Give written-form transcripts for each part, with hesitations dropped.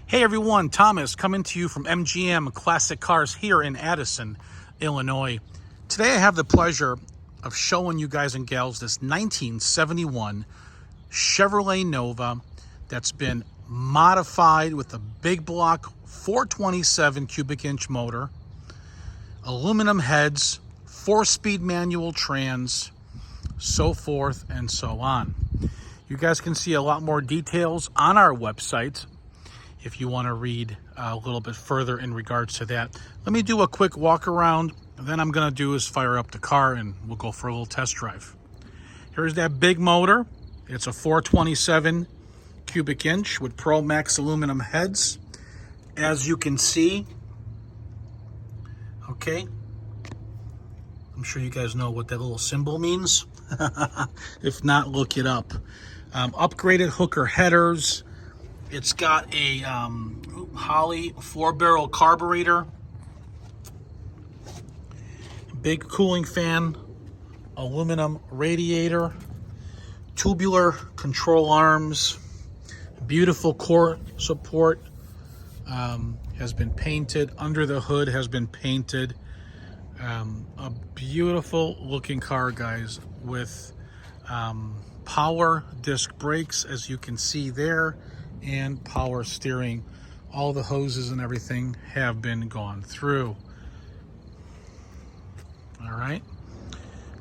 Hey everyone, Thomas coming to you from MGM Classic Cars here in Addison, Illinois. Today I have the pleasure of showing you guys and gals this 1971 Chevrolet Nova that's been modified with a big block 427 cubic inch motor, aluminum heads, 4-speed manual trans, so forth and so on. You guys can see a lot more details on our website if you want to read a little bit further in regards to that. Let me do a quick walk around. Then I'm going to do is fire up the car and we'll go for a little test drive. Here's that big motor. It's a 427 cubic inch with Pro Max aluminum heads. As you can see, okay, I'm sure you guys know what that little symbol means. If not, look it up. Upgraded hooker headers. It's got a Holley 4-barrel carburetor, big cooling fan, aluminum radiator, tubular control arms, beautiful core support, has been painted, under the hood has been painted. A beautiful looking car, guys, with power disc brakes, as you can see there, and power steering. All the hoses and everything have been gone through. All right,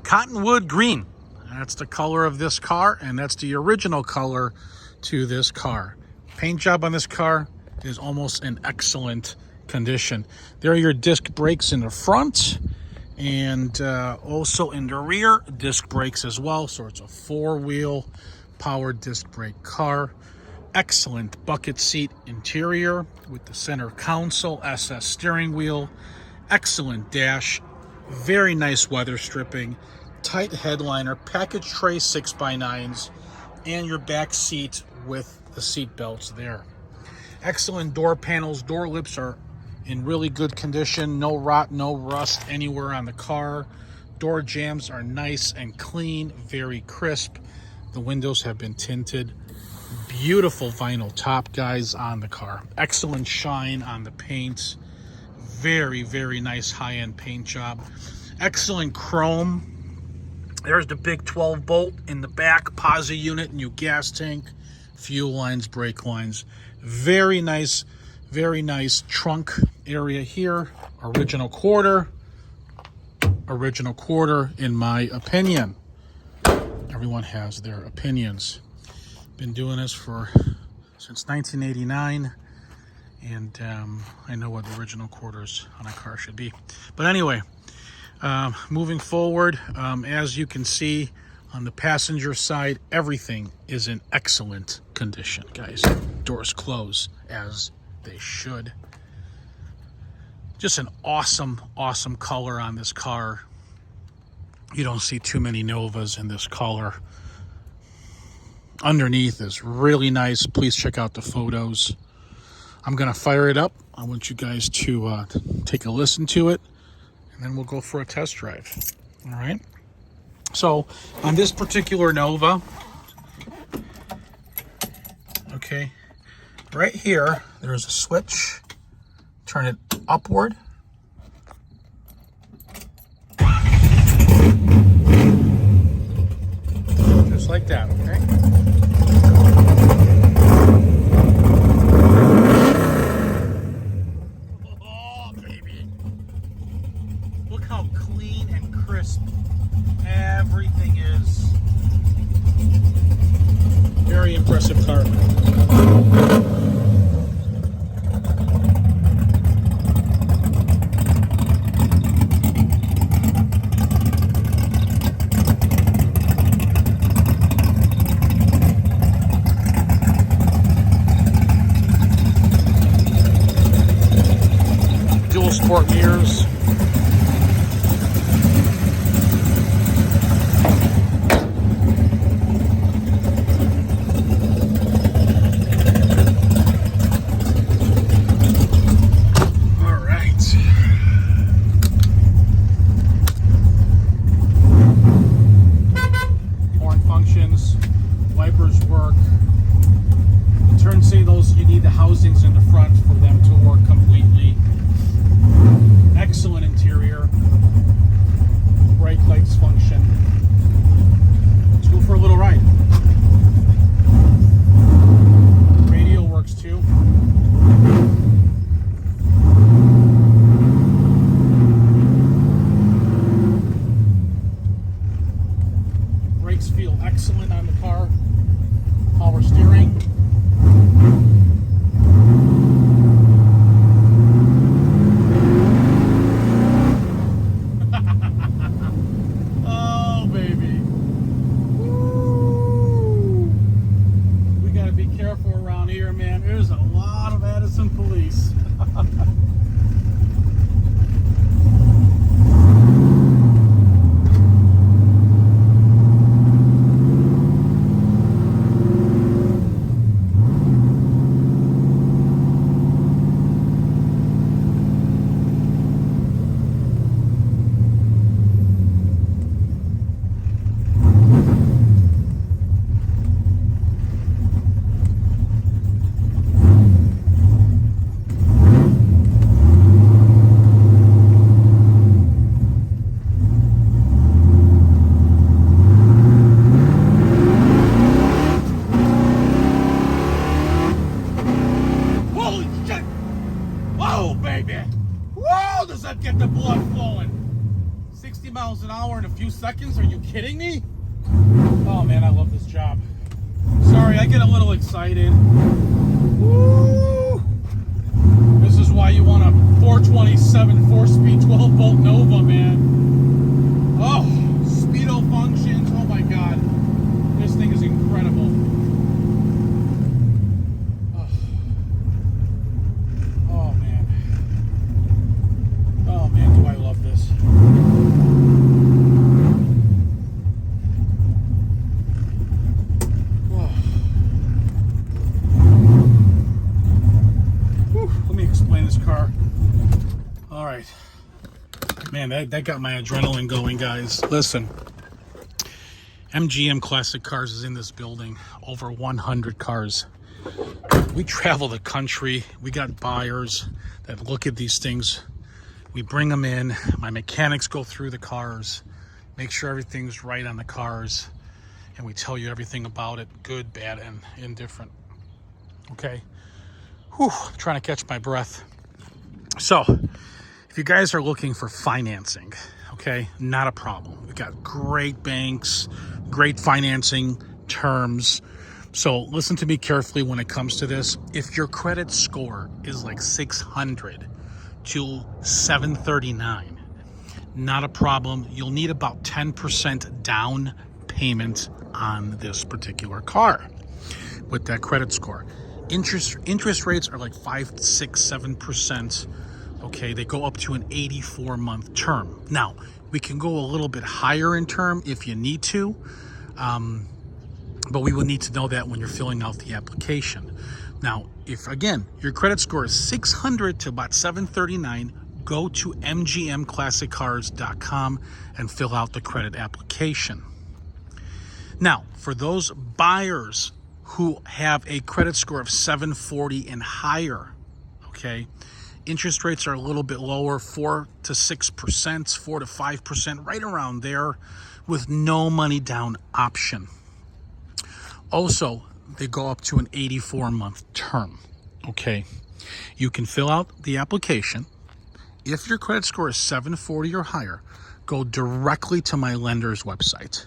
Cottonwood Green, that's the color of this car, and that's the original color to this car. Paint job on this car is almost in excellent condition. There are your disc brakes in the front and also in the rear, disc brakes as well. So it's a 4-wheel power disc brake car. Excellent bucket seat interior with the center console, SS steering wheel, excellent dash, very nice weather stripping, tight headliner, package tray 6x9s, and your back seat with the seat belts there. Excellent door panels, door lips are in really good condition, no rot, no rust anywhere on the car. Door jambs are nice and clean, very crisp. The windows have been tinted. Beautiful vinyl top, guys, on the car. Excellent shine on the paint. Very, very nice high-end paint job. Excellent chrome. There's the big 12-bolt in the back, posi unit, new gas tank, fuel lines, brake lines. Very nice trunk area here. Original quarter in my opinion. Everyone has their opinions. Been doing this since 1989, and I know what the original quarters on a car should be. But anyway, moving forward, as you can see on the passenger side, everything is in excellent condition, guys. Doors close as they should. Just an awesome color on this car. You don't see too many Novas in this color. Underneath is really nice. Please check out the photos. I'm gonna fire it up. I want you guys to take a listen to it, and then we'll go for a test drive. All right, so on this particular Nova, okay, right here there's a switch. Turn it upward. Just like that, okay? Oh, baby. Look how clean and crisp everything is. Very impressive car. Sport mirrors. All right. Horn functions, wipers work. The turn signals, you need the housings in the front. of Addison Police. Get the blood flowing. 60 miles an hour in a few seconds? Are you kidding me? Oh man, I love this job. Sorry, I get a little excited. Woo! This is why you want a 427 4-speed 12-volt Nova, man. Oh, speedo functions. Oh my god. This thing is incredible. Man, that got my adrenaline going, guys. Listen, MGM Classic Cars is in this building. Over 100 cars. We travel the country. We got buyers that look at these things. We bring them in. My mechanics go through the cars, make sure everything's right on the cars, and we tell you everything about it, good, bad, and indifferent. Okay? Whew, I'm trying to catch my breath. So, if you guys are looking for financing, okay, not a problem. We got great banks, great financing terms. So listen to me carefully when it comes to this. If your credit score is like 600 to 739, not a problem. You'll need about 10% down payment on this particular car with that credit score. Interest rates are like 5, 6, 7%. Okay, they go up to an 84-month term. Now, we can go a little bit higher in term if you need to, but we will need to know that when you're filling out the application. Now, if, again, your credit score is 600 to about 739, go to mgmclassiccars.com and fill out the credit application. Now, for those buyers who have a credit score of 740 and higher, okay, interest rates are a little bit lower, 4 to 6%, 4 to 5%, right around there, with no money down option. Also, they go up to an 84-month term. Okay, you can fill out the application. If your credit score is 740 or higher, go directly to my lender's website,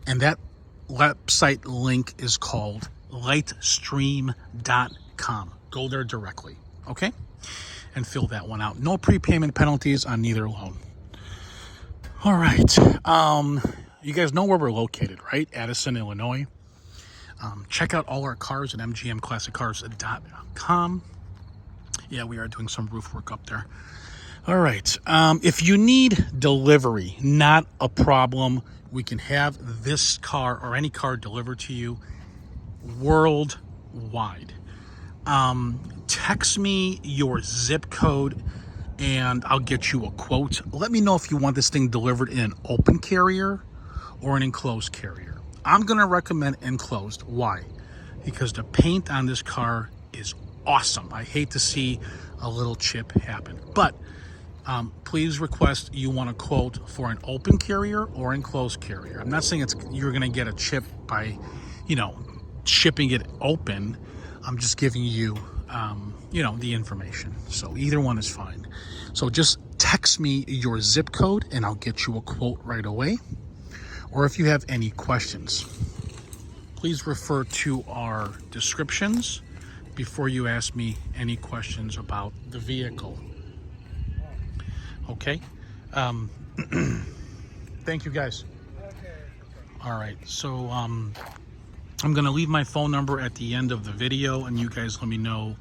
and that website link is called lightstream.com. Go there directly. Okay, and fill that one out. No prepayment penalties on neither loan. All right. You guys know where we're located, right? Addison, Illinois. Check out all our cars at mgmclassiccars.com. Yeah, we are doing some roof work up there. All right. If you need delivery, not a problem. We can have this car or any car delivered to you worldwide. Text me your zip code and I'll get you a quote. Let me know if you want this thing delivered in an open carrier or an enclosed carrier. I'm going to recommend enclosed. Why? Because the paint on this car is awesome. I hate to see a little chip happen. But please request you want a quote for an open carrier or enclosed carrier. I'm not saying you're going to get a chip by, shipping it open. I'm just giving you, the information. So either one is fine. So just text me your zip code and I'll get you a quote right away. Or if you have any questions, please refer to our descriptions before you ask me any questions about the vehicle. Okay? Thank you, guys. All right, so I'm going to leave my phone number at the end of the video, and you guys let me know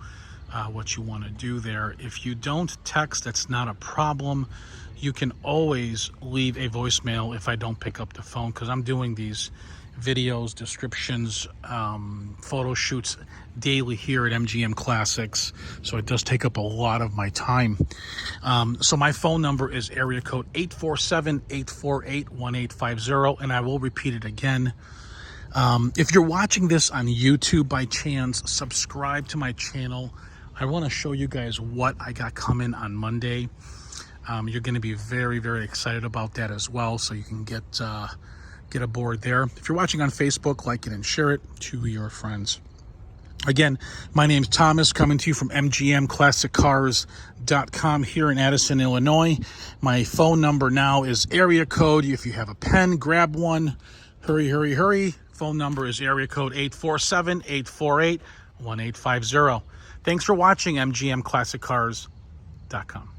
what you want to do there. If you don't text, that's not a problem. You can always leave a voicemail if I don't pick up the phone, because I'm doing these videos, descriptions, photo shoots daily here at MGM Classics, so it does take up a lot of my time. So my phone number is area code 847-848-1850, and I will repeat it again. If you're watching this on YouTube by chance, subscribe to my channel. I want to show you guys what I got coming on Monday. You're going to be very, very excited about that as well, so you can get aboard there. If you're watching on Facebook, like it and share it to your friends. Again, my name's Thomas, coming to you from MGMClassicCars.com here in Addison, Illinois. My phone number now is area code. If you have a pen, grab one. Hurry, hurry, hurry. Phone number is area code 847-848-1850. Thanks for watching MGMClassicCars.com.